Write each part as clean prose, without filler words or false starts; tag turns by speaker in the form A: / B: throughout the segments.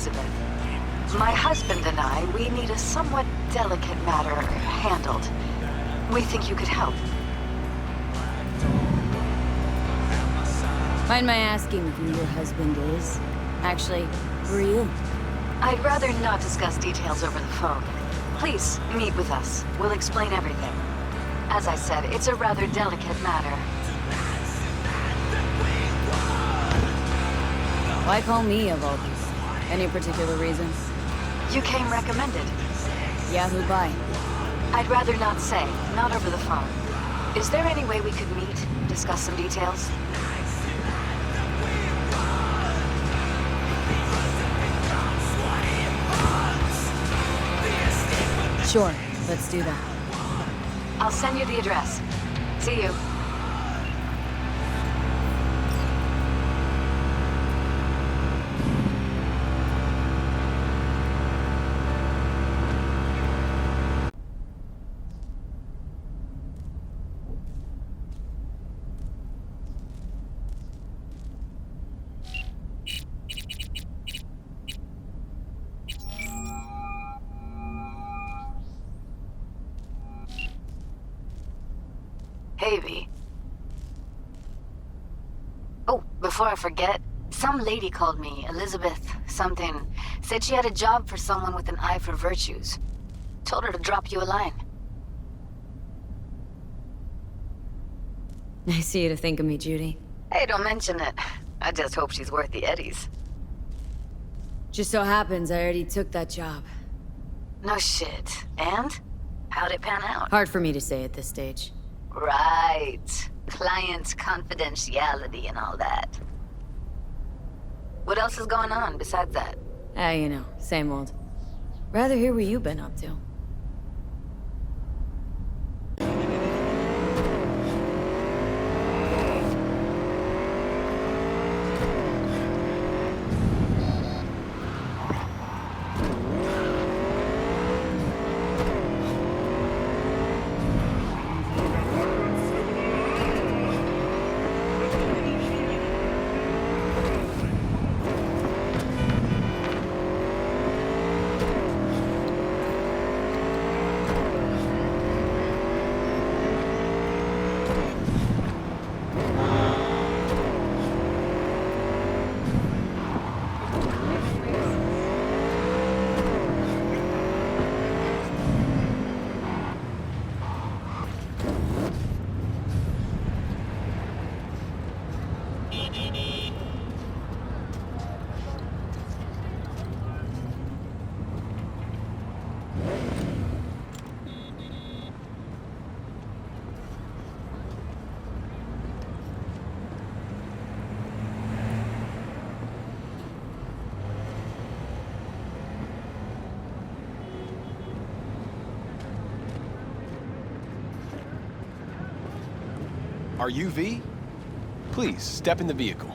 A: Elizabeth. My husband and I, we need a somewhat delicate matter handled. We think you could help.
B: Mind my asking who your husband is? Actually, who are you?
A: I'd rather not discuss details over the phone. Please, meet with us. We'll explain everything. As I said, it's a rather delicate matter.
B: Why call me of all people? Any particular reason?
A: You came recommended.
B: Yeah, who by?
A: I'd rather not say, not over the phone. Is there any way we could meet, discuss some details?
B: Sure, let's do that.
A: I'll send you the address. See you. Hey, V. Oh, before I forget, some lady called me, Elizabeth something. Said she had a job for someone with an eye for virtues. Told her to drop you a line.
B: Nice of you to think of me, Judy.
A: Hey, don't mention it. I just hope she's worth the eddies.
B: Just so happens I already took that job.
A: No shit. And? How'd it pan out?
B: Hard for me to say at this stage.
A: Right. Client confidentiality and all that. What else is going on besides that?
B: Ah, you know, same old. Rather hear what you've been up to.
C: Are you V? Please, step in the vehicle.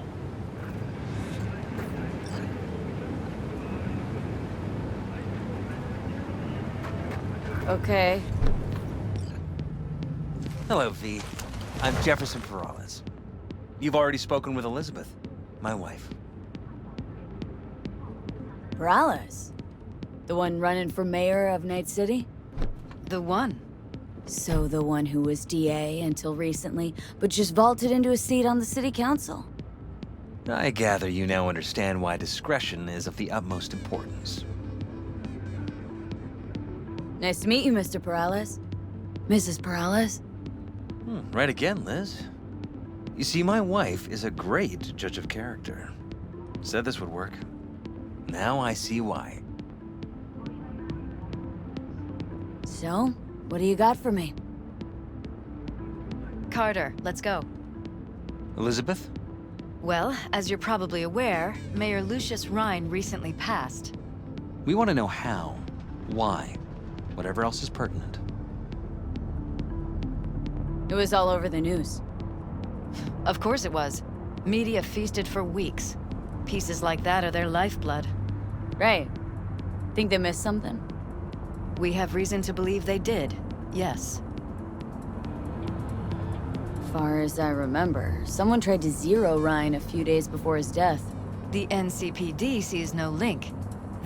B: Okay.
D: Hello, V. I'm Jefferson Peralez. You've already spoken with Elizabeth, my wife.
B: Perales? The one running for mayor of Night City?
A: The one.
B: So the one who was DA until recently, but just vaulted into a seat on the city council.
D: I gather you now understand why discretion is of the utmost importance.
B: Nice to meet you, Mr. Perales. Mrs. Peralez?
D: Right again, Liz. You see, my wife is a great judge of character. Said this would work. Now I see why.
B: So, what do you got for me?
E: Carter, let's go.
D: Elizabeth?
E: Well, as you're probably aware, Mayor Lucius Rhine recently passed.
D: We want to know how, why, whatever else is pertinent.
B: It was all over the news.
E: Of course it was. Media feasted for weeks. Pieces like that are their lifeblood.
B: Right. Think they missed something?
E: We have reason to believe they did, yes.
B: Far as I remember, someone tried to zero Ryan a few days before his death.
E: The NCPD sees no link.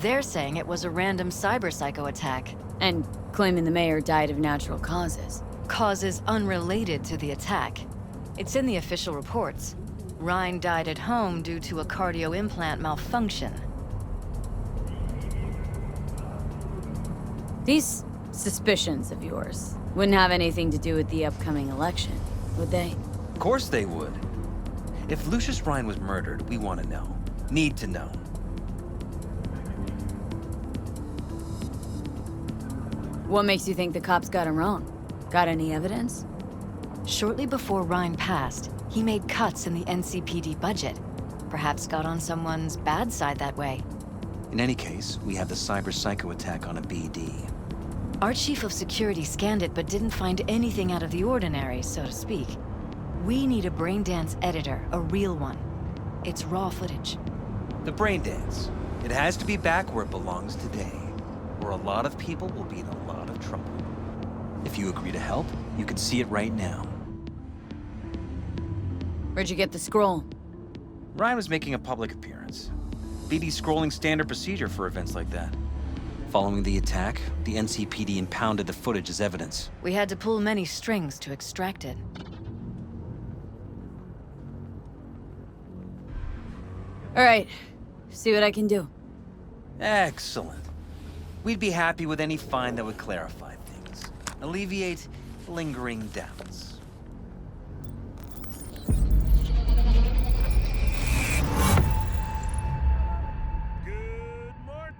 E: They're saying it was a random cyber-psycho attack.
B: And claiming the mayor died of natural causes.
E: Causes unrelated to the attack. It's in the official reports. Ryan died at home due to a cardio implant malfunction.
B: These suspicions of yours wouldn't have anything to do with the upcoming election, would they?
D: Of course they would. If Lucius Ryan was murdered, we want to know. Need to know.
B: What makes you think the cops got him wrong? Got any evidence?
E: Shortly before Ryan passed, he made cuts in the NCPD budget. Perhaps got on someone's bad side that way.
D: In any case, we have the cyber-psycho attack on a BD.
E: Our chief of security scanned it but didn't find anything out of the ordinary, so to speak. We need a braindance editor, a real one. It's raw footage.
D: The brain dance. It has to be back where it belongs today, or a lot of people will be in a lot of trouble. If you agree to help, you can see it right now.
B: Where'd you get the scroll?
D: Ryan was making a public appearance. BD scrolling standard procedure for events like that. Following the attack, the NCPD impounded the footage as evidence.
E: We had to pull many strings to extract it.
B: All right, see what I can do.
D: Excellent. We'd be happy with any find that would clarify things, alleviate lingering doubts.
F: Good morning.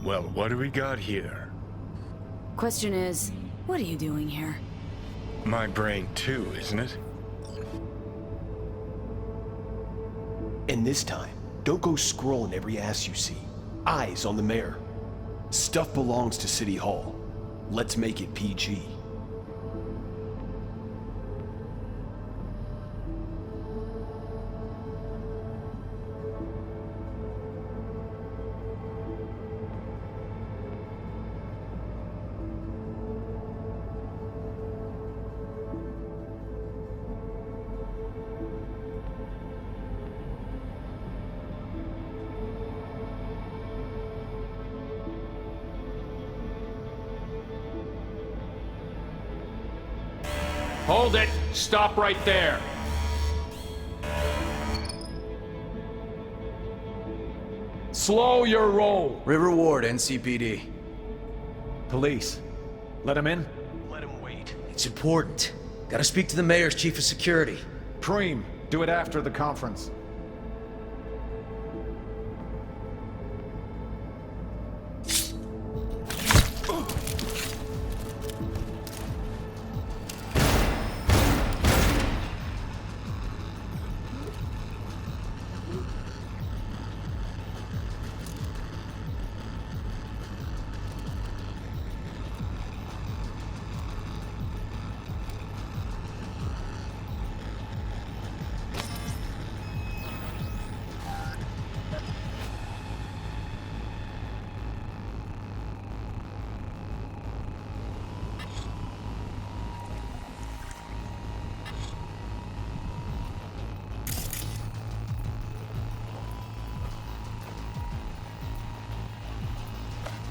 F: Well, what do we got here?
B: Question is, what are you doing here?
F: My brain too, isn't it?
C: And this time, don't go scrolling every ass you see. Eyes on the mayor. Stuff belongs to City Hall. Let's make it PG.
G: Hold it! Stop right there! Slow your roll!
H: River Ward, NCPD.
I: Police. Let him in?
C: Let him wait.
H: It's important. Gotta speak to the mayor's chief of security.
I: Preem, do it after the conference.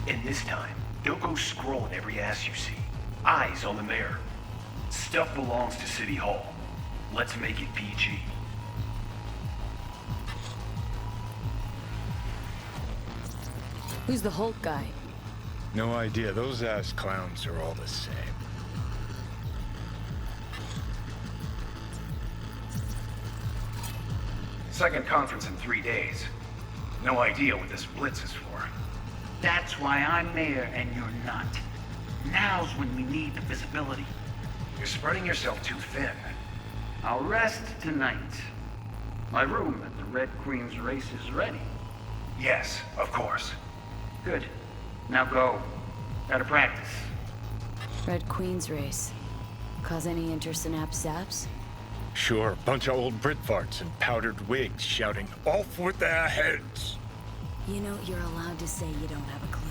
C: And this time, don't go scrolling every ass you see. Eyes on the mayor. Stuff belongs to City Hall. Let's make it PG.
B: Who's the Hulk guy?
F: No idea. Those ass clowns are all the same.
J: Second conference in 3 days. No idea what this blitz is for.
K: That's why I'm mayor and you're not. Now's when we need the visibility.
J: You're spreading yourself too thin.
K: I'll rest tonight. My room at the Red Queen's race is ready.
J: Yes, of course.
K: Good. Now go. Gotta practice.
B: Red Queen's race. Cause any intersynapse zaps?
F: Sure, bunch of old Brit farts in powdered wigs shouting, "Off with their heads!"
B: You know, you're allowed to say you don't have a clue.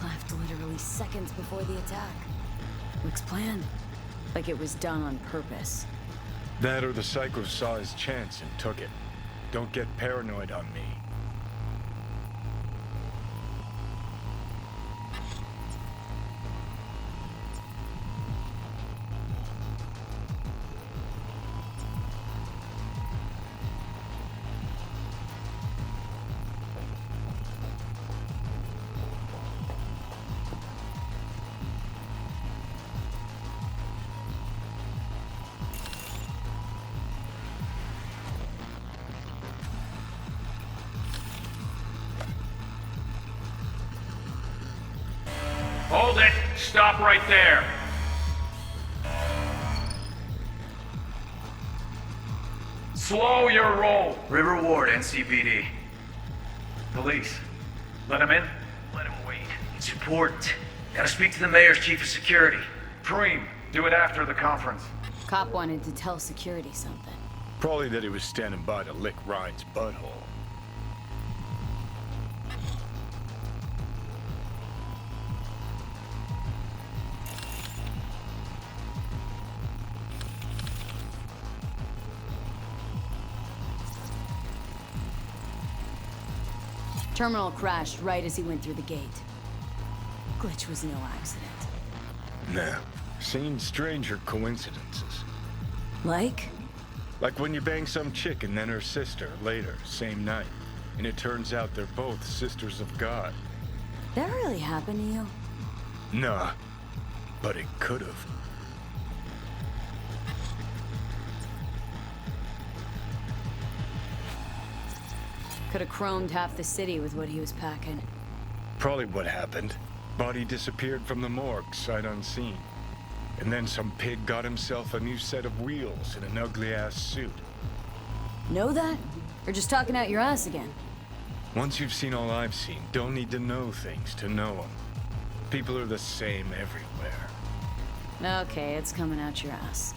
B: left literally seconds before the attack. Looks planned. Like it was done on purpose.
F: That or the psycho saw his chance and took it. Don't get paranoid on me.
G: Hold it! Stop right there! Slow your roll!
J: River Ward, NCPD. Police. Let him in? Let him wait. It's important. Gotta speak to the mayor's chief of security.
G: Preem, do it after the conference.
B: Cop wanted to tell security something.
F: Probably that he was standing by to lick Ryan's butthole.
B: Terminal crashed right as he went through the gate. Glitch was no accident.
F: Nah, seen stranger coincidences.
B: Like?
F: Like when you bang some chick and then her sister later, same night. And it turns out they're both sisters of God.
B: That really happened to you?
F: Nah, but it could've.
B: Could have chromed half the city with what he was packing.
F: Probably what happened. Body disappeared from the morgue, sight unseen. And then some pig got himself a new set of wheels and an ugly-ass suit.
B: Know that? Or just talking out your ass again?
F: Once you've seen all I've seen, don't need to know things to know them. People are the same everywhere.
B: Okay, it's coming out your ass.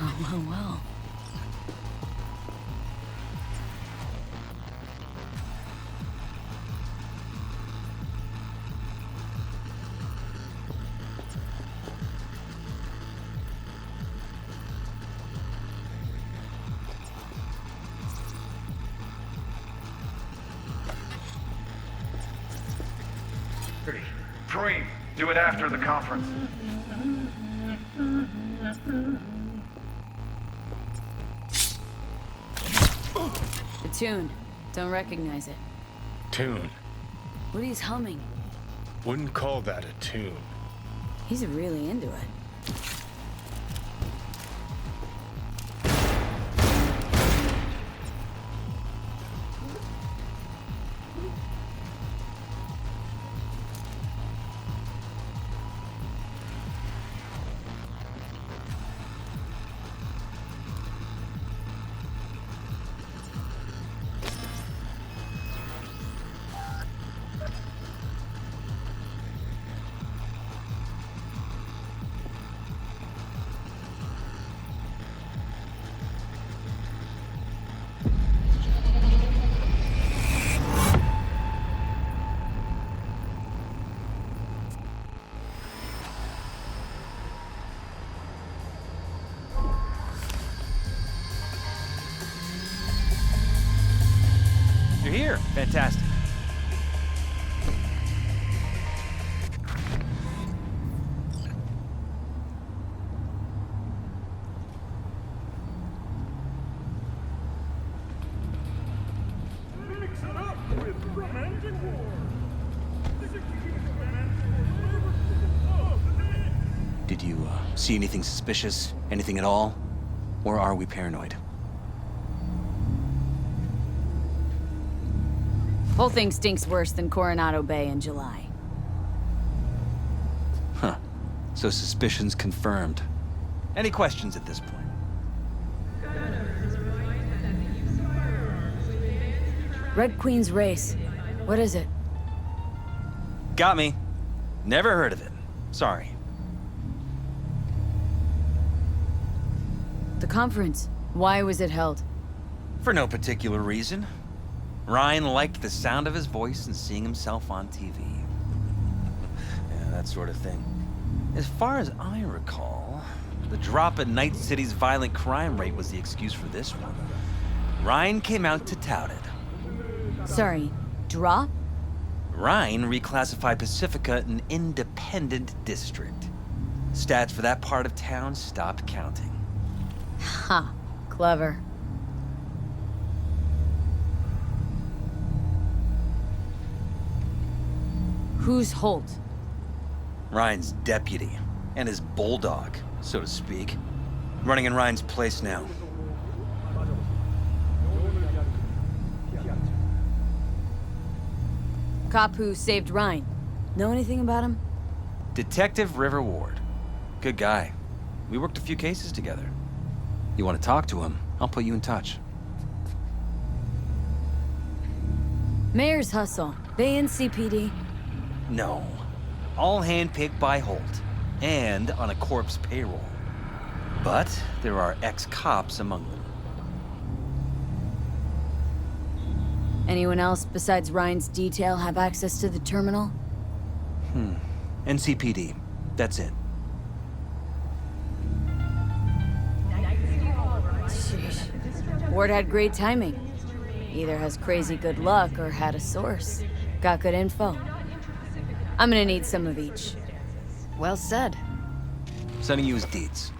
B: Oh, well.
G: Preem, do it after the conference.
B: The tune. Don't recognize it.
F: Tune.
B: What he's humming.
F: Wouldn't call that a tune.
B: He's really into it.
D: You're here. Fantastic. Did you see anything suspicious? Anything at all? Or are we paranoid?
B: Whole thing stinks worse than Coronado Bay in July.
D: Huh. So suspicions confirmed. Any questions at this point?
B: Red Queen's race. What is it?
D: Got me. Never heard of it. Sorry.
B: The conference. Why was it held?
D: For no particular reason. Ryan liked the sound of his voice and seeing himself on TV. that sort of thing. As far as I recall, the drop in Night City's violent crime rate was the excuse for this one. Ryan came out to tout it.
B: Sorry, drop?
D: Ryan reclassified Pacifica an independent district. Stats for that part of town stopped counting.
B: Ha, clever. Who's Holt?
D: Ryan's deputy, and his bulldog, so to speak. Running in Ryan's place now.
B: Cop who saved Ryan. Know anything about him?
D: Detective River Ward. Good guy. We worked a few cases together. You want to talk to him, I'll put you in touch.
B: Mayor's hustle. They NCPD?
D: No. All handpicked by Holt, and on a corpse payroll. But there are ex-cops among them.
B: Anyone else besides Ryan's detail have access to the terminal?
D: NCPD. That's it.
B: Sheesh. Ward had great timing. Either has crazy good luck or had a source. Got good info. I'm gonna need some of each.
E: Well said.
D: Sending you his deeds.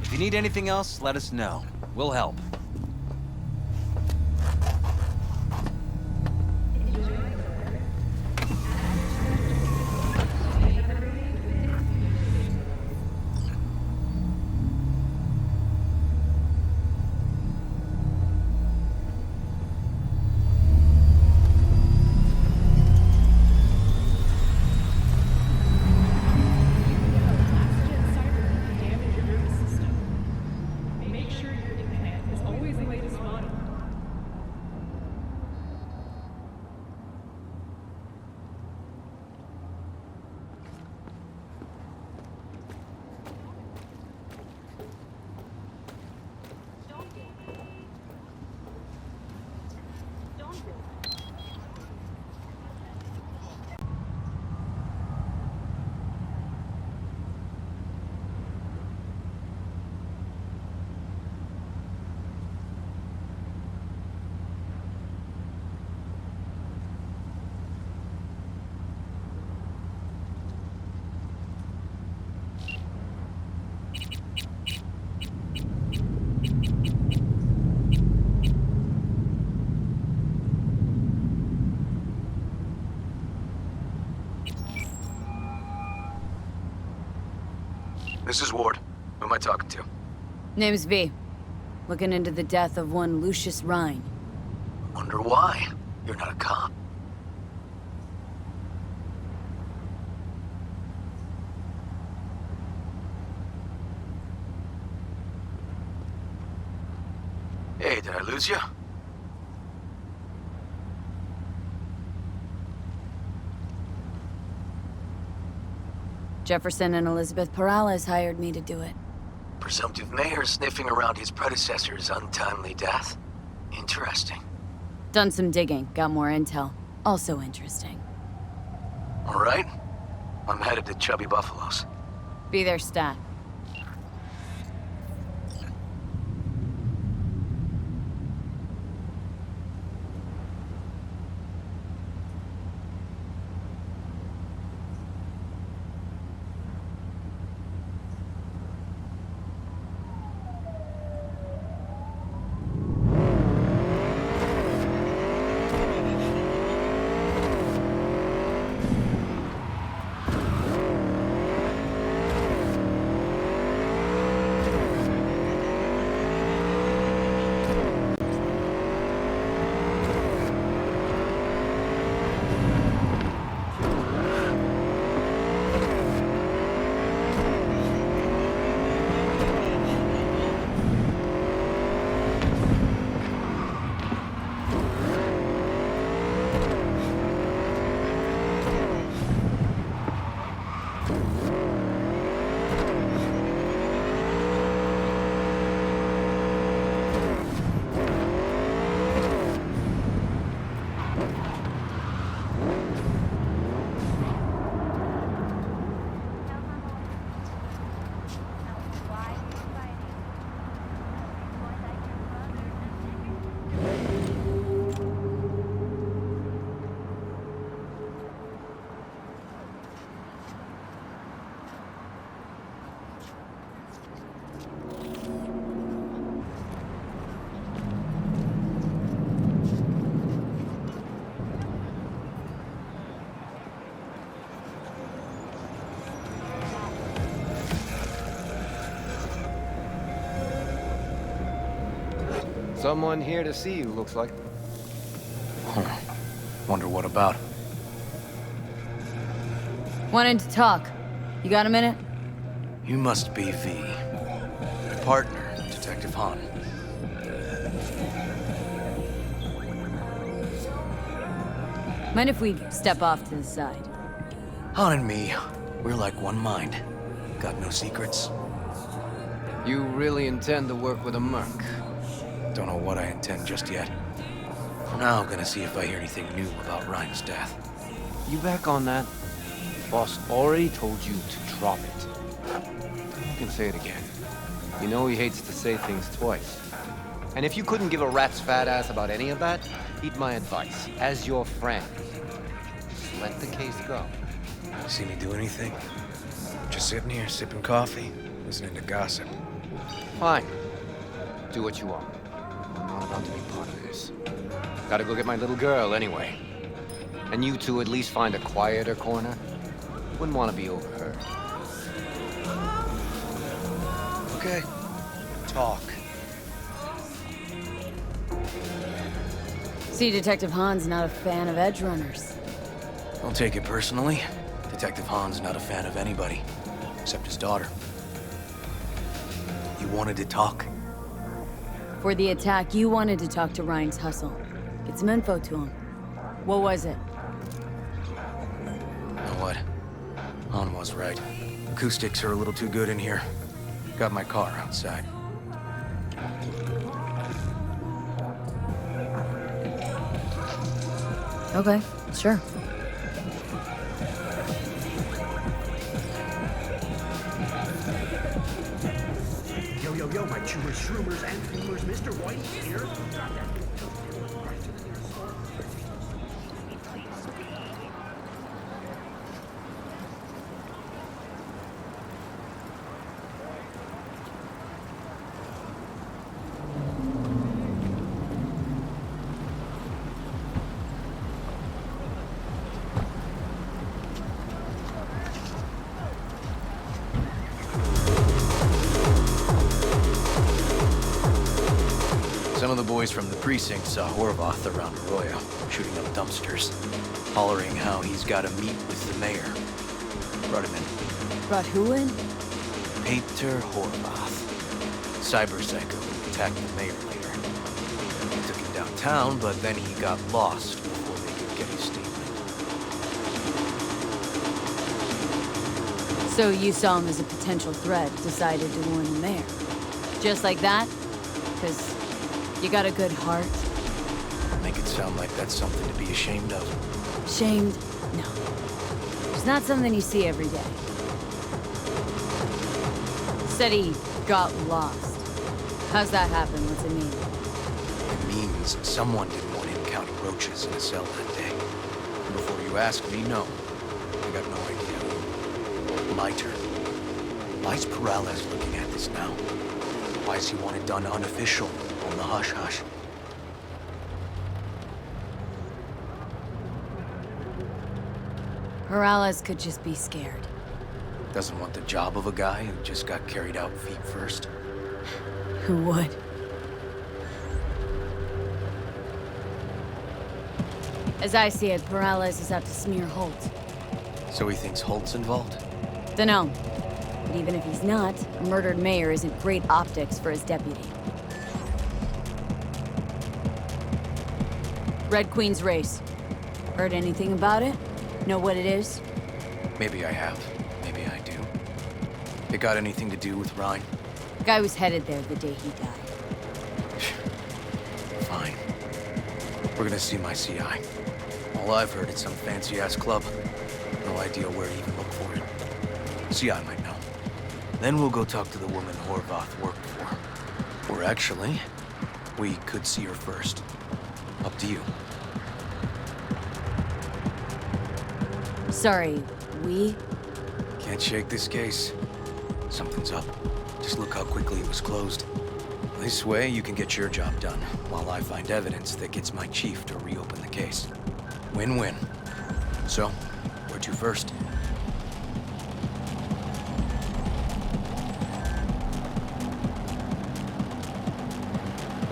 D: If you need anything else, let us know. We'll help.
L: This is Ward. Who am I talking to?
B: Name's V. Looking into the death of one Lucius Rhine.
L: Wonder why. You're not a cop. Hey, did I lose you?
B: Jefferson and Elizabeth Peralez hired me to do it.
L: Presumptive mayor sniffing around his predecessor's untimely death? Interesting.
B: Done some digging, got more intel. Also interesting.
L: All right. I'm headed to Chubby Buffalo's.
B: Be there, stat.
M: Someone here to see you, looks like.
J: Huh. Wonder what about.
B: Wanted to talk. You got a minute?
J: You must be V. My partner, Detective Han.
B: Mind if we step off to the side?
J: Han and me, we're like one mind. Got no secrets.
M: You really intend to work with a merc?
J: Don't know what I intend just yet. For now, I'm gonna see if I hear anything new about Ryan's death.
M: You back on that? Boss already told you to drop it. You can say it again. You know he hates to say things twice. And if you couldn't give a rat's fat ass about any of that, heed my advice. As your friend, just let the case go.
J: See me do anything? Just sitting here, sipping coffee, listening to gossip.
M: Fine. Do what you want. I'm not about to be part of this. Gotta go get my little girl anyway. And you two at least find a quieter corner. Wouldn't want to be overheard.
J: Okay. Talk.
B: See, Detective Han's not a fan of edge runners.
J: Don't take it personally. Detective Han's not a fan of anybody, except his daughter. You wanted to talk?
B: For the attack, you wanted to talk to Ryan's hustle. Get some info to him. What was it?
J: You know what? Han was right. Acoustics are a little too good in here. Got my car outside.
B: Okay, sure.
N: Yo, my chewers, shroomers, and boomers, Mr. White here.
J: Some of the boys from the precinct saw Horvath around Arroyo, shooting up dumpsters, hollering how he's got to meet with the mayor. Brought him in.
B: Brought who in?
J: Peter Horvath. Cyber psycho who attacked the mayor later. They took him downtown, but then he got lost before they could get his statement.
B: So you saw him as a potential threat, decided to warn the mayor. Just like that? Because you got a good heart?
J: Make it sound like that's something to be ashamed of.
B: Shamed? No. It's not something you see every day. Said he got lost. How's that happen? What's it mean?
J: It means someone didn't want him counting roaches in a cell that day. And before you ask me, no. I got no idea. My turn. Why's Perales looking at this now? Why does he want it done unofficial? On the hush-hush.
B: Perales could just be scared.
J: Doesn't want the job of a guy who just got carried out feet first.
B: Who would? As I see it, Perales is out to smear Holt.
J: So he thinks Holt's involved?
B: Dunno. But even if he's not, a murdered mayor isn't great optics for his deputy. Red Queen's race. Heard anything about it? Know what it is?
J: Maybe I have. Maybe I do. It got anything to do with Ryan?
B: The guy was headed there the day he died.
J: Fine. We're gonna see my CI. All I've heard is some fancy-ass club. No idea where to even look for it. CI might know. Then we'll go talk to the woman Horvath worked for. Or actually, we could see her first. Up to you.
B: Sorry, we?
J: Can't shake this case. Something's up. Just look how quickly it was closed. This way, you can get your job done, while I find evidence that gets my chief to reopen the case. Win-win. So, where to first?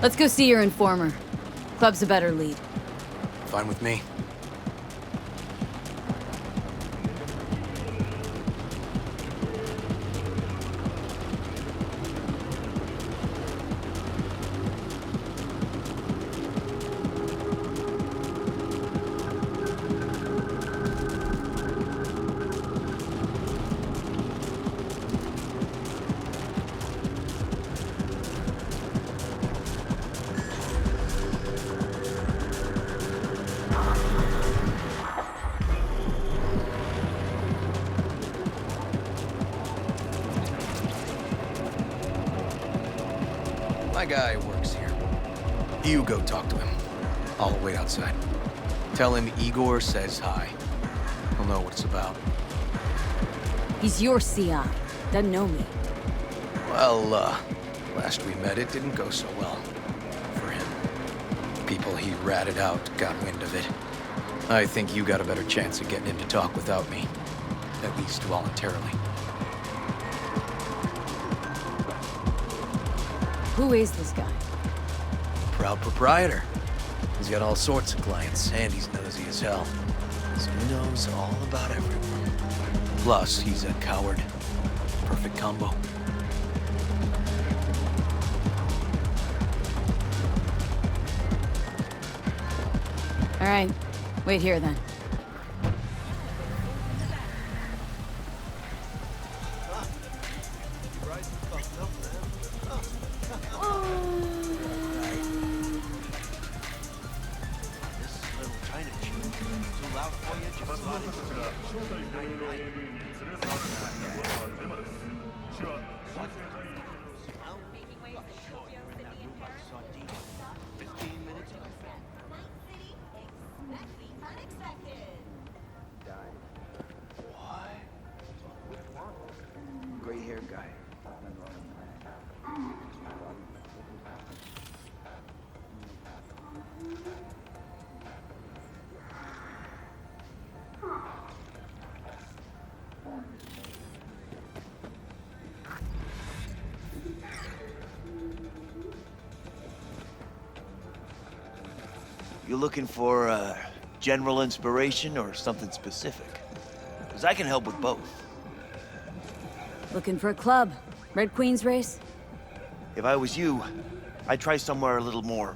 B: Let's go see your informer. Club's a better lead.
J: Fine with me. My guy works here. You go talk to him. I'll wait outside. Tell him Igor says hi. He'll know what it's about.
B: He's your CI. Doesn't know me.
J: Well, last we met, it didn't go so well. For him. People he ratted out got wind of it. I think you got a better chance of getting him to talk without me. At least voluntarily.
B: Who is this guy?
J: Proud proprietor. He's got all sorts of clients, and he's nosy as hell. So he knows all about everyone. Plus, he's a coward. Perfect combo.
B: All right, wait here then.
J: Gray-haired guy.
O: You looking for general inspiration or something specific? Because I can help with both.
B: Looking for a club? Red Queen's race?
O: If I was you, I'd try somewhere a little more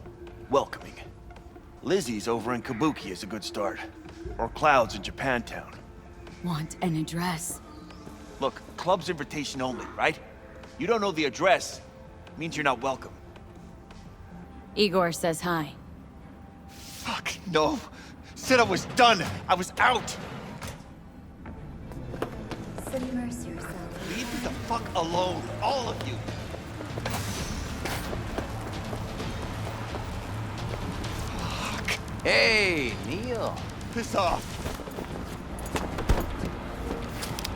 O: welcoming. Lizzie's over in Kabuki is a good start. Or Cloud's in Japantown.
B: Want an address?
O: Look, club's invitation only, right? You don't know the address, means you're not welcome.
B: Igor says hi.
O: Fuck, no. Said I was done. I was out.
P: Submerge yourself.
O: Leave me the fuck alone, all of you. Fuck.
J: Hey, Neil.
O: Piss off.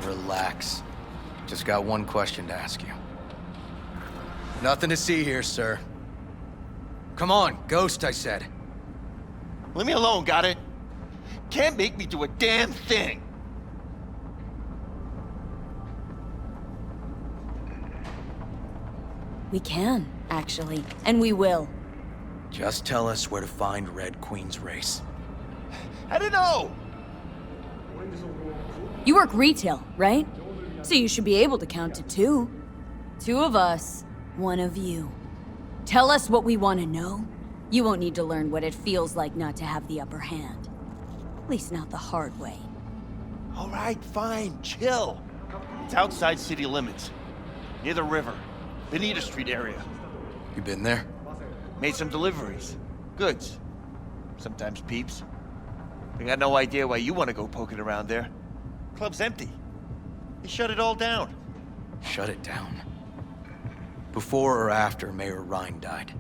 J: Relax. Just got one question to ask you. Nothing to see here, sir. Come on, Ghost, I said.
O: Leave me alone, got it? Can't make me do a damn thing.
B: We can, actually. And we will.
J: Just tell us where to find Red Queen's race.
O: I don't know!
B: You work retail, right? So you should be able to count to 2. 2 of us, 1 of you. Tell us what we want to know. You won't need to learn what it feels like not to have the upper hand. At least not the hard way.
O: All right, fine, chill. It's outside city limits. Near the river. Benita Street area.
J: You been there?
O: Made some deliveries. Goods. Sometimes peeps. I got no idea why you want to go poking around there. Club's empty. They shut it all down.
J: Shut it down? Before or after Mayor Ryan died?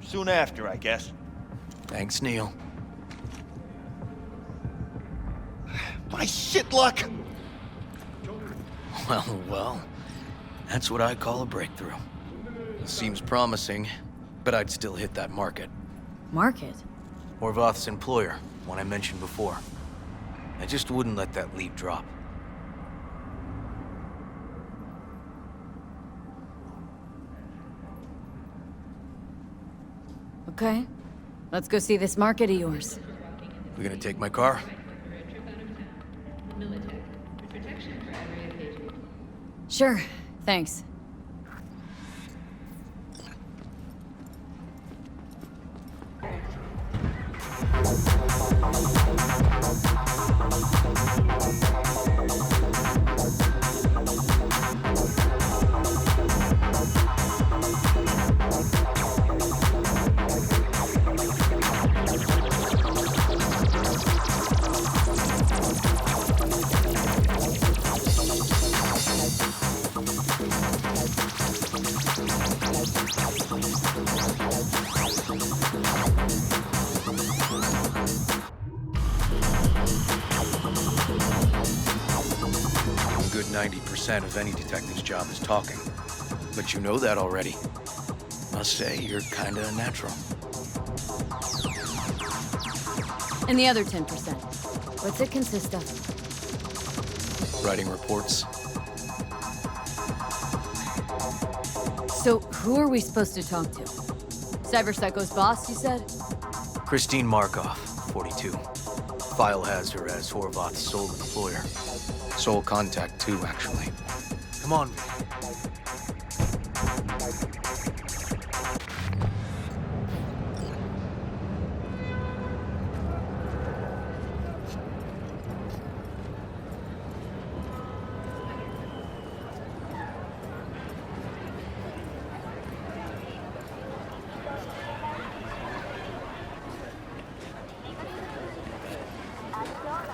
O: Soon after, I guess.
J: Thanks, Neil.
O: My shit luck!
J: Well. That's what I call a breakthrough. Seems promising, but I'd still hit that market.
B: Market?
J: Horvath's employer, one I mentioned before. I just wouldn't let that lead drop.
B: Okay. Let's go see this market of yours.
J: We gonna take my car?
B: Sure. Thanks.
J: A good 90% of any detective's job is talking. But you know that already. Must say, you're kinda a natural.
B: And the other 10%. What's it consist of?
J: Writing reports.
B: So, who are we supposed to talk to? Cyberpsycho's boss, you said?
J: Christine Markov, 42. File has her as Horvath's sole employer. Sole contact, too, actually. Come on.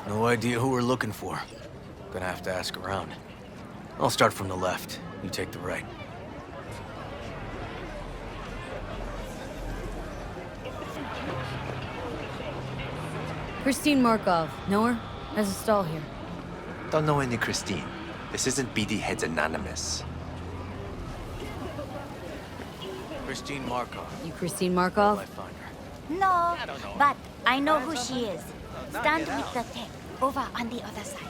J: No idea who we're looking for. Gonna have to ask around. I'll start from the left. You take the right.
B: Christine Markov. Know her? Has a stall here.
Q: Don't know any Christine. This isn't BD Heads Anonymous.
J: Christine Markov.
B: You Christine Markov?
P: No, but I know who she is. Stand with the tech, over on the other side.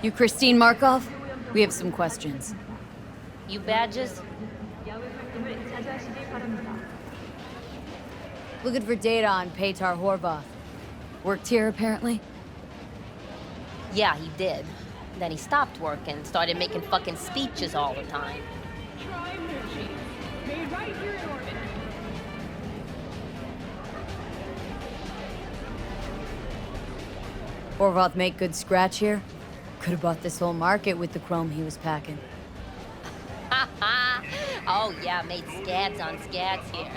B: You Christine Markov? We have some questions.
R: You badges?
B: Looking for data on Petar Horvath. Worked here, apparently?
R: Yeah, he did. Then he stopped working, started making fucking speeches all the time.
B: Horvath make good scratch here? Could have bought this whole market with the chrome he was packing.
R: Oh yeah, made scads on scads here.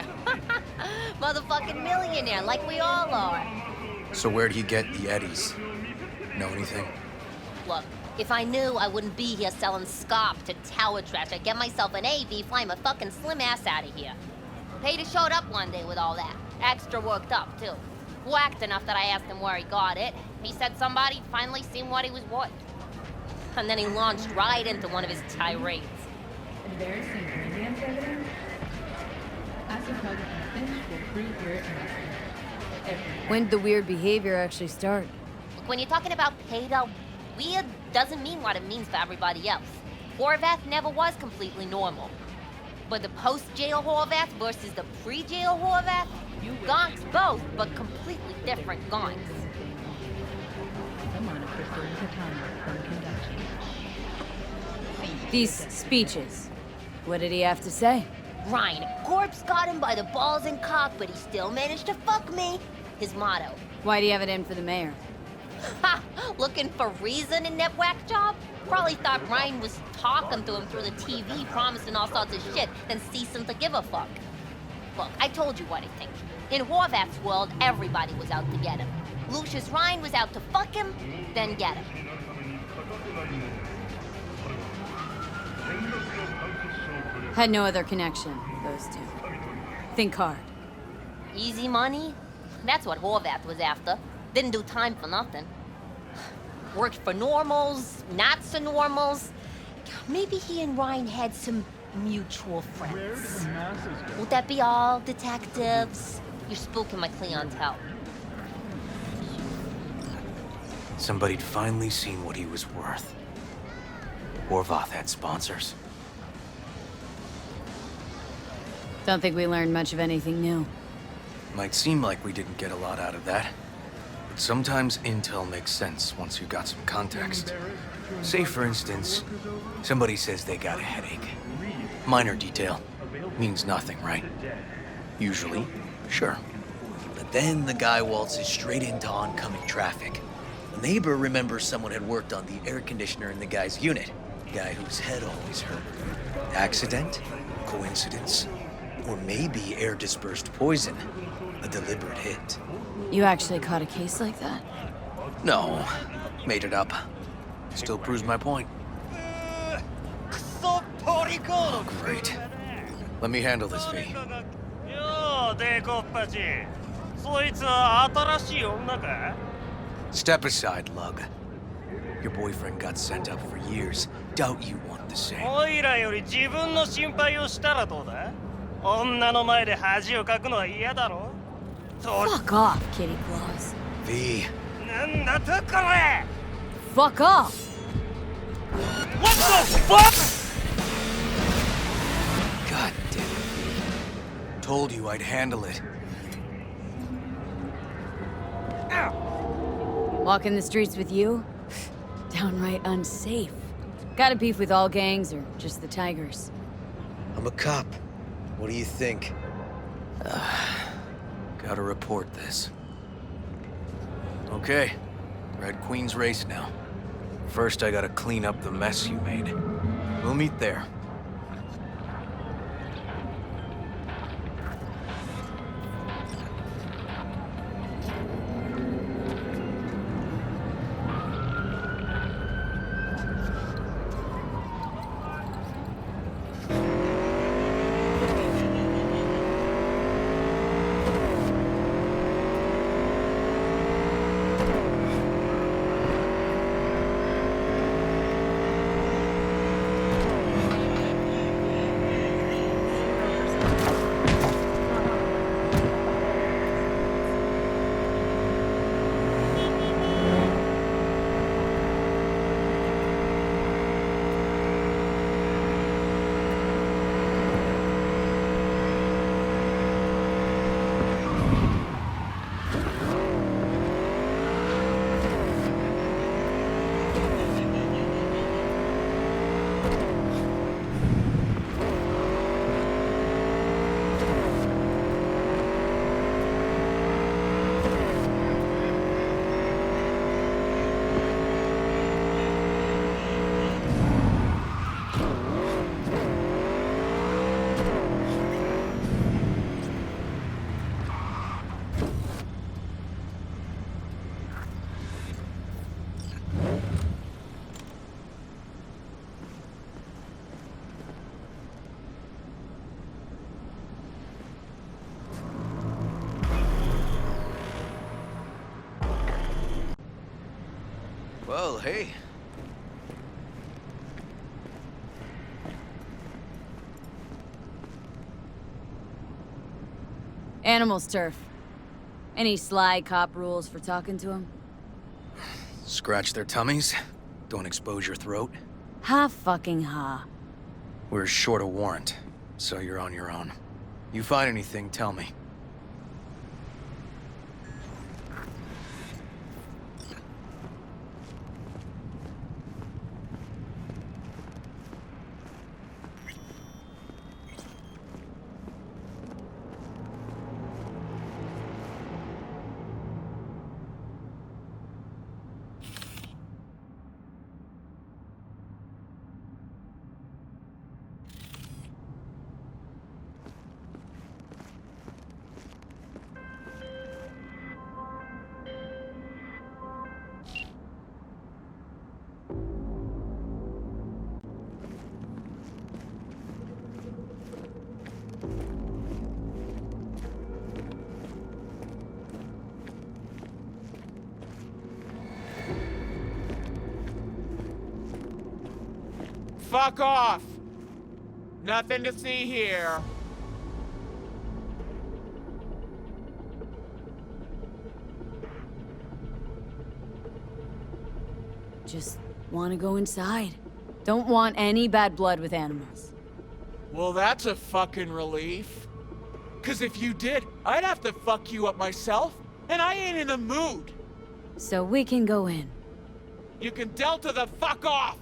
R: Motherfucking millionaire, like we all are.
J: So where'd he get the eddies? Know anything?
R: Look, if I knew, I wouldn't be here selling scop to tower trash. I'd get myself an AV, fly my fucking slim ass out of here. Peter showed up one day with all that. Extra worked up, too. Whacked enough that I asked him where he got it. He said somebody finally seen what he was worth. And then he launched right into one of his tirades.
S: Embarrassing romance evidence? As a photographer will prove your innocence.
B: When'd the weird behavior actually start?
R: Look, when you're talking about Peter, weird doesn't mean what it means for everybody else. Horvath never was completely normal. But the post-jail Horvath versus the pre-jail Horvath, gonks both, but completely different gonks.
B: These speeches. What did he have to say?
R: Ryan, corpse got him by the balls and cock, but he still managed to fuck me. His motto.
B: Why'd he have it in for the mayor?
R: Ha! Looking for reason in NetWatch job? Probably thought Ryan was talking to him through the TV, promising all sorts of shit, then ceasing to give a fuck. Look, I told you what I think. In Horvath's world, everybody was out to get him. Lucius Ryan was out to fuck him, then get him.
B: Had no other connection, those two. Think hard.
R: Easy money? That's what Horvath was after. Didn't do time for nothing. Worked for normals, not so normals. Maybe he and Ryan had some mutual friends. Would that be all, detectives? You're spooking my clientele.
J: Somebody'd finally seen what he was worth. Horvath had sponsors.
B: Don't think we learned much of anything new.
J: Might seem like we didn't get a lot out of that. But sometimes intel makes sense once you've got some context. Say, for instance, somebody says they got a headache. Minor detail. Means nothing, right? Usually, sure. But then the guy waltzes straight into oncoming traffic. The neighbor remembers someone had worked on the air conditioner in the guy's unit. Guy whose head always hurt. Accident? Coincidence? Or maybe air-dispersed poison. A deliberate hit.
B: You actually caught a case like that?
J: No. Made it up. Still proves my point. Oh, great. Let me handle this, V. Step aside, Lug. Your boyfriend got sent up for years. Doubt you want the same.
B: Fuck off, Kitty Claus.
J: V.
B: Fuck off!
J: What the fuck?! God damn it, V. Told you I'd handle it.
B: Walking the streets with you? Downright unsafe. Got a beef with all gangs or just the Tigers?
J: I'm a cop. What do you think? Gotta report this. Okay. Red Queen's race now. First, I gotta clean up the mess you made. We'll meet there. Well, hey.
B: Animals turf. Any sly cop rules for talking to him?
J: Scratch their tummies. Don't expose your throat.
B: Ha fucking ha.
J: We're short a warrant, so you're on your own. You find anything, tell me.
T: Fuck off! Nothing to see here.
B: Just want to go inside. Don't want any bad blood with animals.
T: Well, that's a fucking relief. Cause if you did, I'd have to fuck you up myself, and I ain't in the mood.
B: So we can go in.
T: You can Delta the fuck off!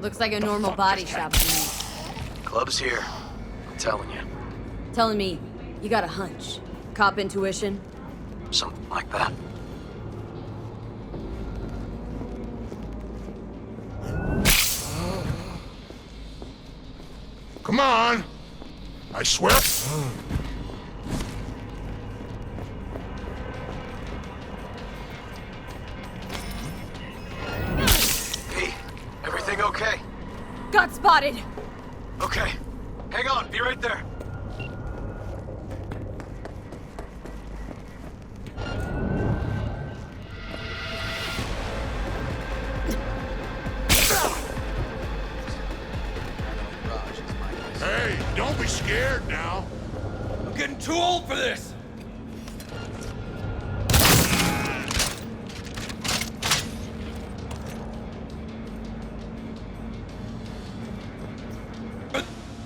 B: Looks like a normal body shop to me.
L: Club's here. I'm telling you.
B: Telling me you got a hunch. Cop intuition?
L: Something like that.
U: Come on! I swear...
L: Hey, everything okay?
B: Got spotted!
L: Okay. Hang on, be right there.
U: Hey, don't be scared now.
J: I'm getting too old for this!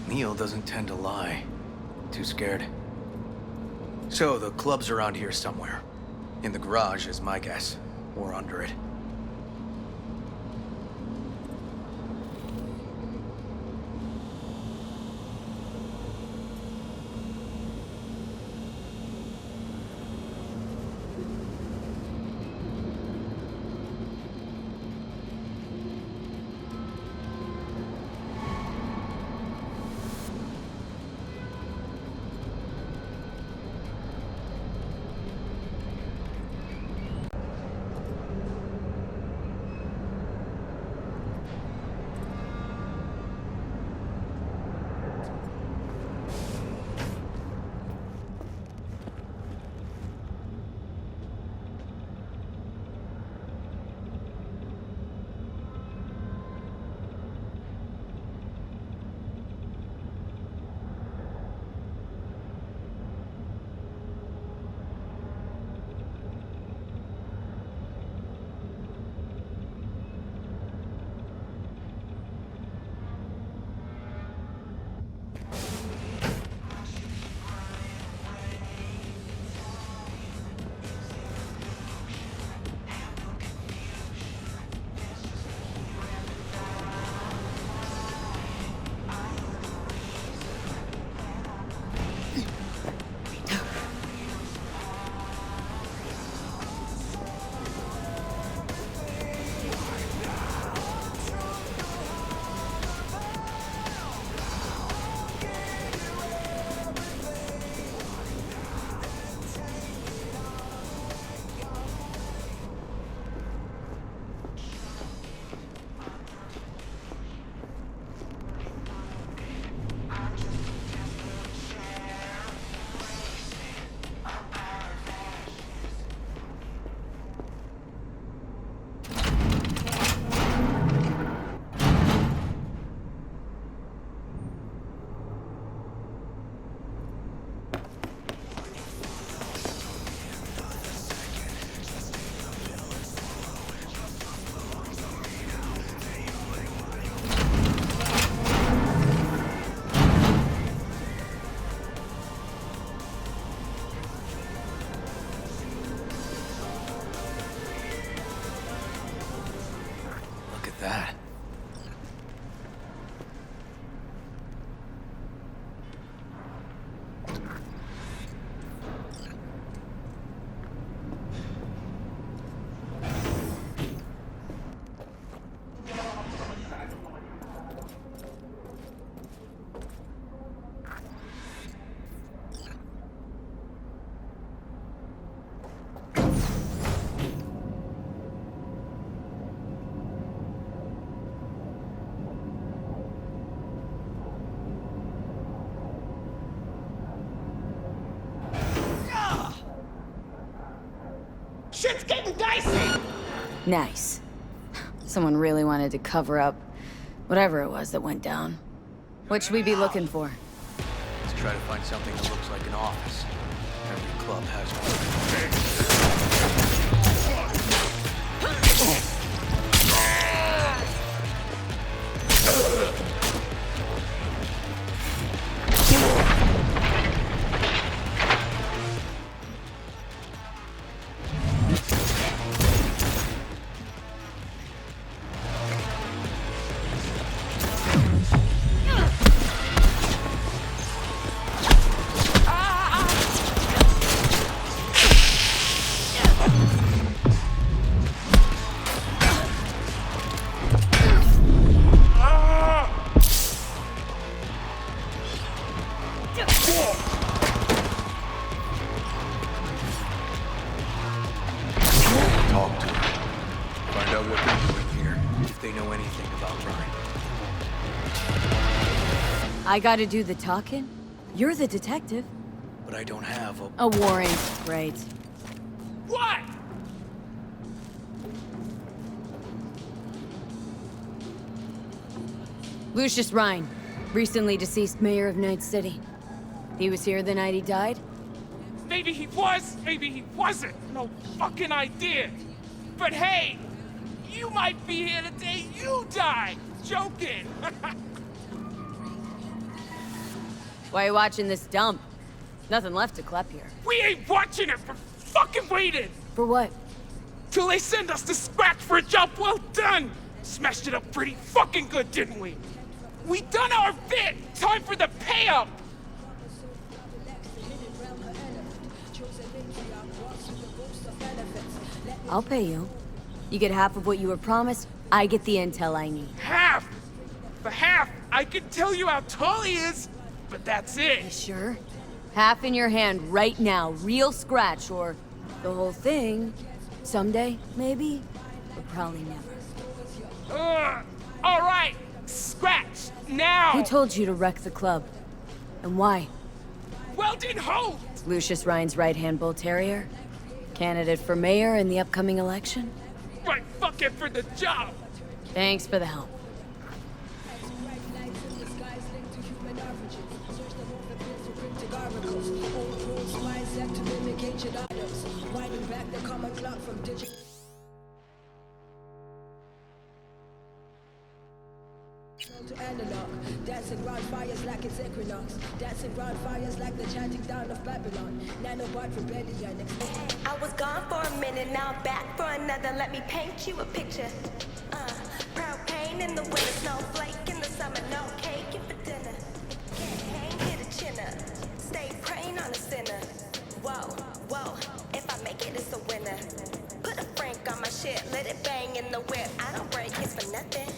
J: Neil doesn't tend to lie. Too scared. So, the club's around here somewhere. In the garage is my guess. Or under it. like that.
T: Shit's getting dicey!
B: Nice. Someone really wanted to cover up whatever it was that went down. What should we be looking for?
J: Let's try to find something that looks like an office. Every club has one. Talk to them. Find out what they're doing here, if they know anything about Ryan.
B: I gotta do the talking? You're the detective.
J: But I don't have
B: a warrant, right?
T: What?
B: Lucius Rhine, recently deceased mayor of Night City. He was here the night he died?
T: Maybe he was, maybe he wasn't. No fucking idea. But hey, you might be here the day you die. Joking.
B: Why are you watching this dump? Nothing left to collect here.
T: We ain't watching it. We're fucking waiting.
B: For what?
T: Till they send us to scratch for a job well done. Smashed it up pretty fucking good, didn't we? We done our bit. Time for the pay-up.
B: I'll pay you. You get half of what you were promised, I get the intel I need.
T: Half? For half, I can tell you how tall he is, but that's it.
B: You sure? Half in your hand right now, real scratch, or the whole thing. Someday, maybe, but probably never.
T: All right, scratch, now!
B: Who told you to wreck the club? And why?
T: Weldon Hope!
B: Lucius Rhine's right-hand bull terrier? Candidate for mayor in the upcoming election?
T: Right fucking for the job!
B: Thanks for the help.
A: To analog, dancing round fires like it's equinox, dancing round fires like the chanting down of Babylon, nanobot rebellion.
V: I was gone for a minute, now I'm back for another. Let me paint you a picture. Proud pain in the winter, snowflake in the summer, no cake for dinner. Can't hang, get a chin up, stay praying on a sinner. Whoa, whoa, if I make it, it's a winner. Put a frank on my shit, let it bang in the whip. I don't break it for nothing.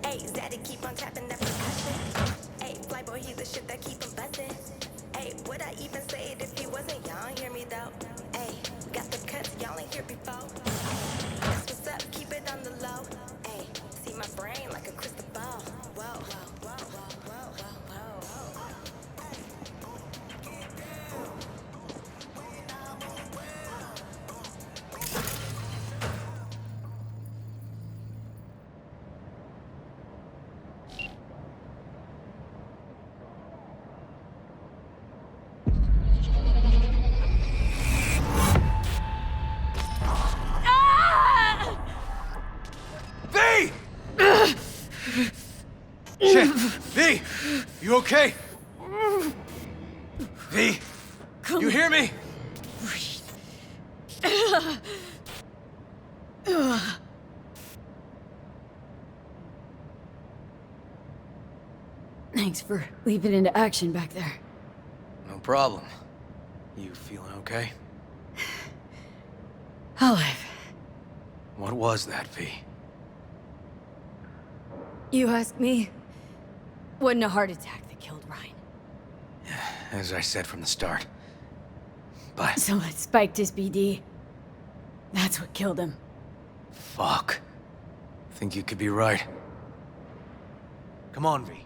V: Hey, Zaddy keep on tapping that percussion. Hey, Flyboy, he's the shit that keep him buzzing. Hey, would I even say it if he wasn't? Y'all don't hear me though. Hey, got the cuts, y'all ain't here before. That's what's up, keep it on the low. Hey, see my brain like a crystal ball. Whoa, whoa, whoa, whoa, whoa, whoa, whoa.
J: Shit! V! You okay? V! You hear me?
B: Thanks for leaping into action back there.
J: No problem. You feeling okay?
B: Alive.
J: What was that, V?
B: You ask me? Wasn't a heart attack that killed Ryan.
J: As I said from the start. But...
B: Someone spiked his BD. That's what killed him.
J: Fuck. Think you could be right. Come on, V.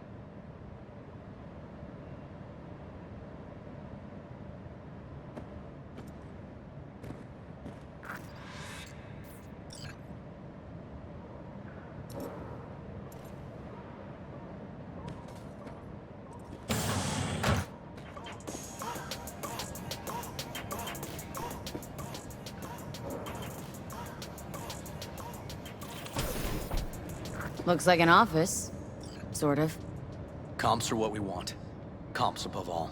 B: Looks like an office. Sort of.
J: Comps are what we want. Comps above all.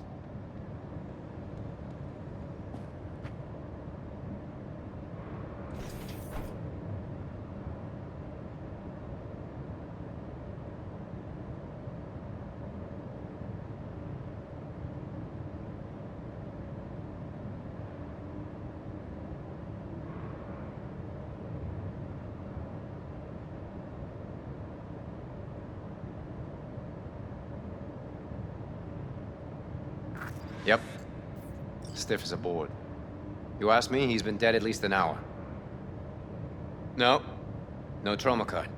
M: Yep. Stiff as a board. You ask me, he's been dead at least an hour. No. No trauma card.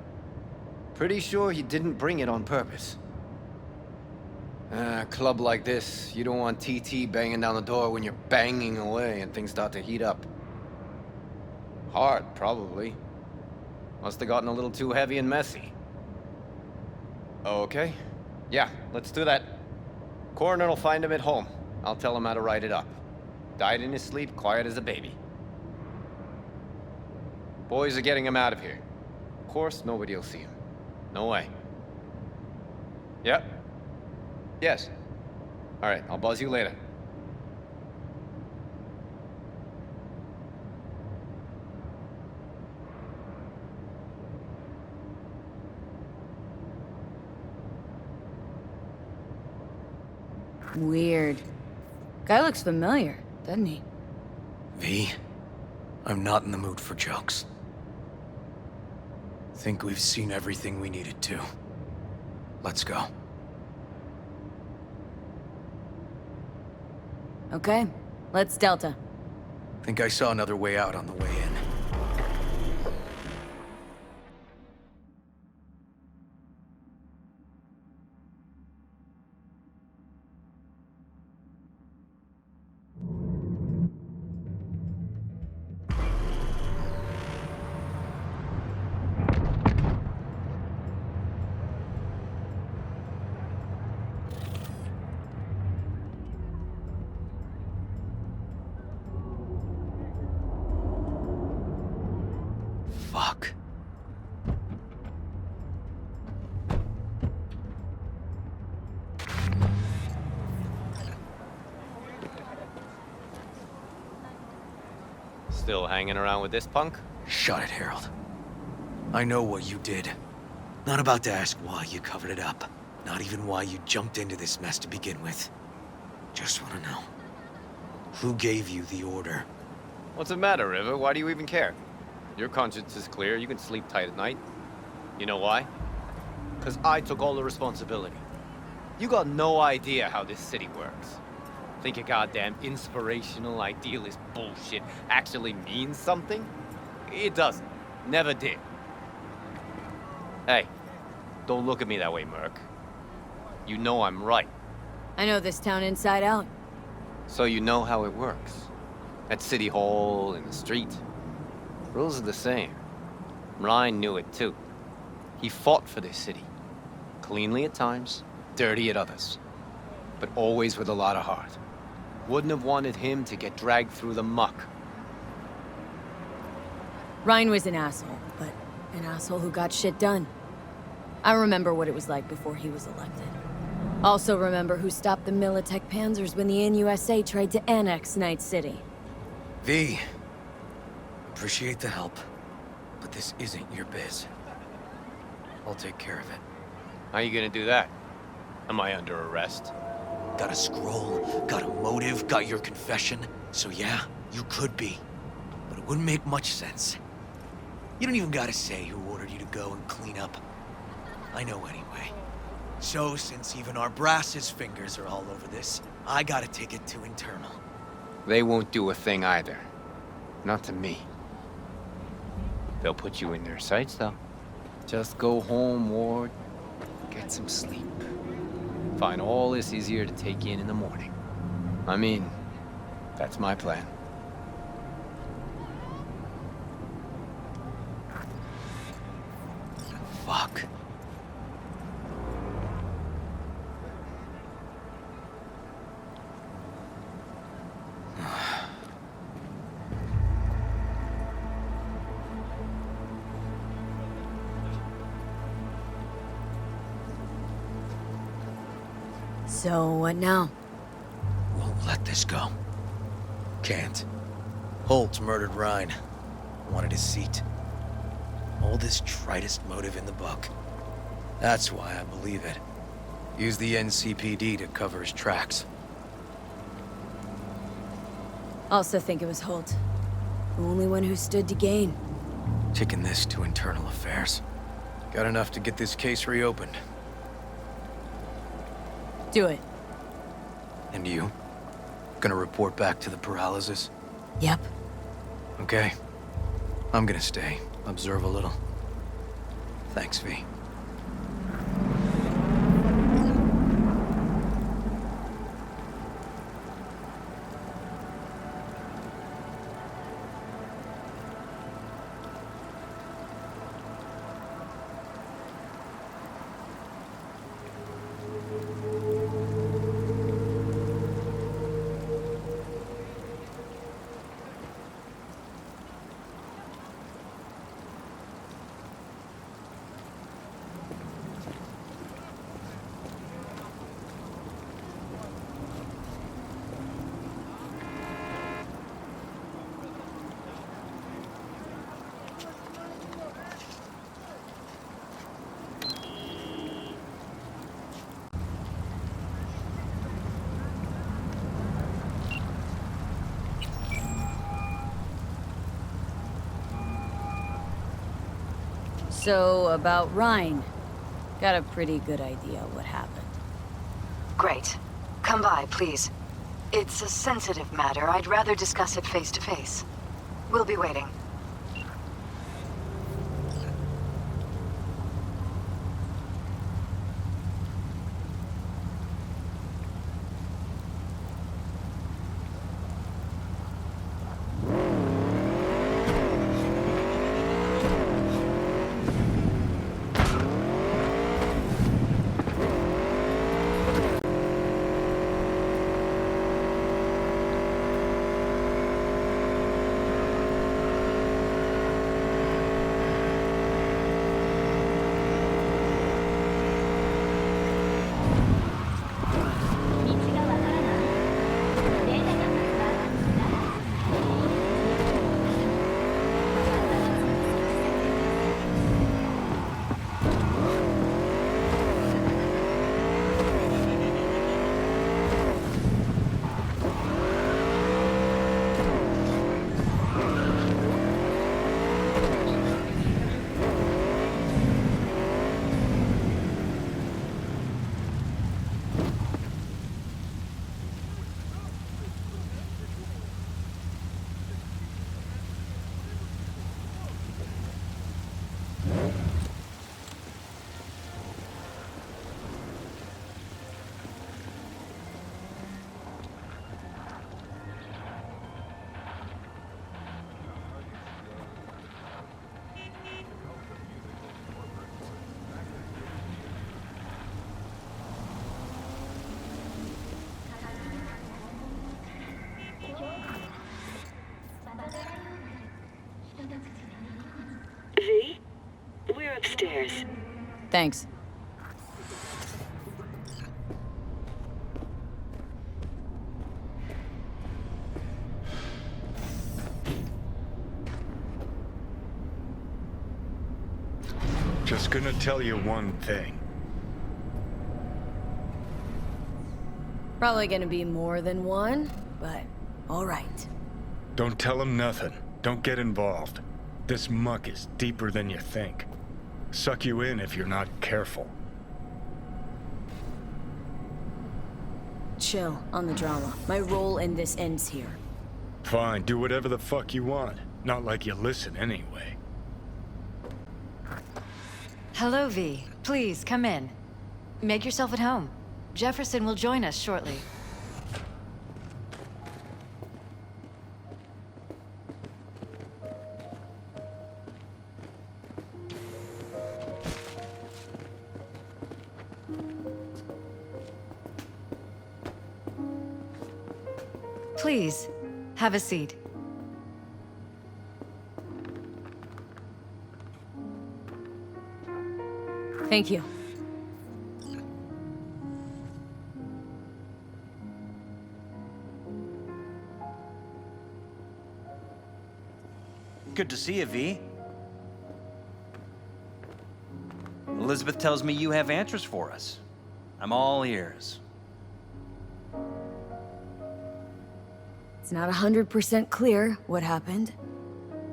M: Pretty sure he didn't bring it on purpose. A club like this, you don't want TT banging down the door when you're banging away and things start to heat up. Hard, probably. Must have gotten a little too heavy and messy. Okay. Yeah, let's do that. Coroner will find him at home. I'll tell him how to write it up. Died in his sleep, quiet as a baby. Boys are getting him out of here. Of course, nobody will see him. No way. Yep. Yes. All right, I'll buzz you later.
B: Weird. Guy looks familiar, doesn't he?
J: V, I'm not in the mood for jokes. Think we've seen everything we needed to. Let's go.
B: Okay, let's Delta.
J: Think I saw another way out on the way in. Fuck.
M: Still hanging around with this punk?
J: Shut it, Harold. I know what you did. Not about to ask why you covered it up. Not even why you jumped into this mess to begin with. Just want to know. Who gave you the order?
M: What's the matter, River? Why do you even care? Your conscience is clear. You can sleep tight at night. You know why? Because I took all the responsibility. You got no idea how this city works. Think your goddamn inspirational, idealist bullshit actually means something? It doesn't. Never did. Hey, don't look at me that way, Merc. You know I'm right.
B: I know this town inside out.
M: So you know how it works. At City Hall, in the street. Rules are the same. Ryan knew it too. He fought for this city. Cleanly at times, dirty at others. But always with a lot of heart. Wouldn't have wanted him to get dragged through the muck.
B: Ryan was an asshole, but an asshole who got shit done. I remember what it was like before he was elected. Also remember who stopped the Militech Panzers when the NUSA tried to annex Night City.
J: V, appreciate the help, but this isn't your biz. I'll take care of it.
M: How you gonna do that? Am I under arrest?
J: Got a scroll, got a motive, got your confession. So yeah, you could be. But it wouldn't make much sense. You don't even gotta say who ordered you to go and clean up. I know anyway. So, since even our brass's fingers are all over this, I gotta take it to internal.
M: They won't do a thing either. Not to me. They'll put you in their sights, though. Just go home, Ward. Get some sleep. Find all this easier to take in the morning. I mean, that's my plan.
J: Fuck.
B: So, what now?
J: Won't let this go. Can't. Holtz murdered Rhine. Wanted his seat. Oldest, tritest motive in the book. That's why I believe it. Use the NCPD to cover his tracks.
B: Also think it was Holt. The only one who stood to gain.
J: Taking this to internal affairs. Got enough to get this case reopened.
B: Do it.
J: And you? Gonna report back to the Peralezes?
B: Yep.
J: Okay. I'm gonna stay. Observe a little. Thanks, V.
B: So, about Rhine. Got a pretty good idea what happened.
E: Great. Come by, please. It's a sensitive matter. I'd rather discuss it face to face. We'll be waiting.
H: V? We're upstairs.
B: Thanks.
F: Just gonna tell you one thing.
B: Probably gonna be more than one, but all right.
F: Don't tell him nothing. Don't get involved. This muck is deeper than you think. Suck you in if you're not careful.
B: Chill on the drama. My role in this ends here.
F: Fine, do whatever the fuck you want. Not like you listen anyway.
E: Hello, V. Please, come in. Make yourself at home. Jefferson will join us shortly. Please, have a seat.
B: Thank you.
D: Good to see you, V. Elizabeth tells me you have answers for us. I'm all ears.
B: It's not 100% clear what happened.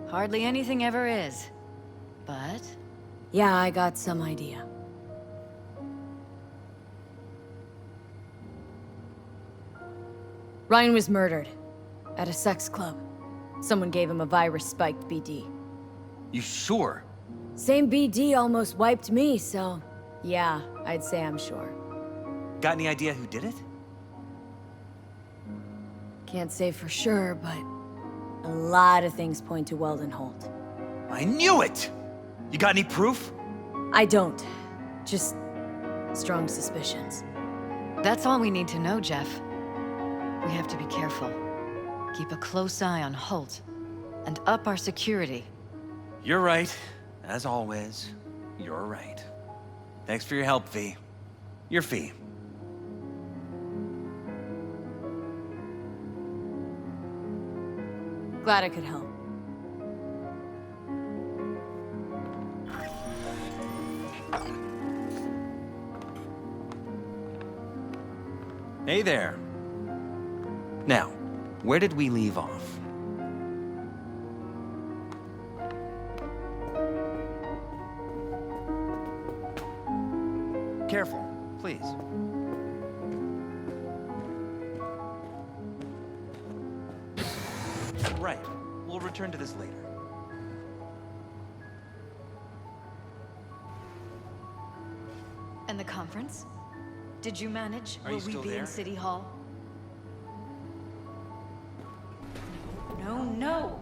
E: Hardly anything ever is. But...
B: yeah, I got some idea. Ryan was murdered. At a sex club. Someone gave him a virus-spiked BD.
D: You sure?
B: Same BD almost wiped me, so... yeah, I'd say I'm sure.
D: Got any idea who did it?
B: Can't say for sure, but... a lot of things point to Weldon Holt.
D: I knew it! You got any proof?
B: I don't. Just... strong suspicions.
E: that's all we need to know, Jeff. We have to be careful. Keep a close eye on Holt. And up our security.
D: You're right. As always, you're right. Thanks for your help, V. Your fee.
B: Glad I could help.
D: Hey there. Now, where did we leave off? Careful, please. Right. We'll return to this later.
E: And the conference? Did you manage?
D: Are you
E: Will we
D: still
E: be
D: there?
E: in City Hall? No, no.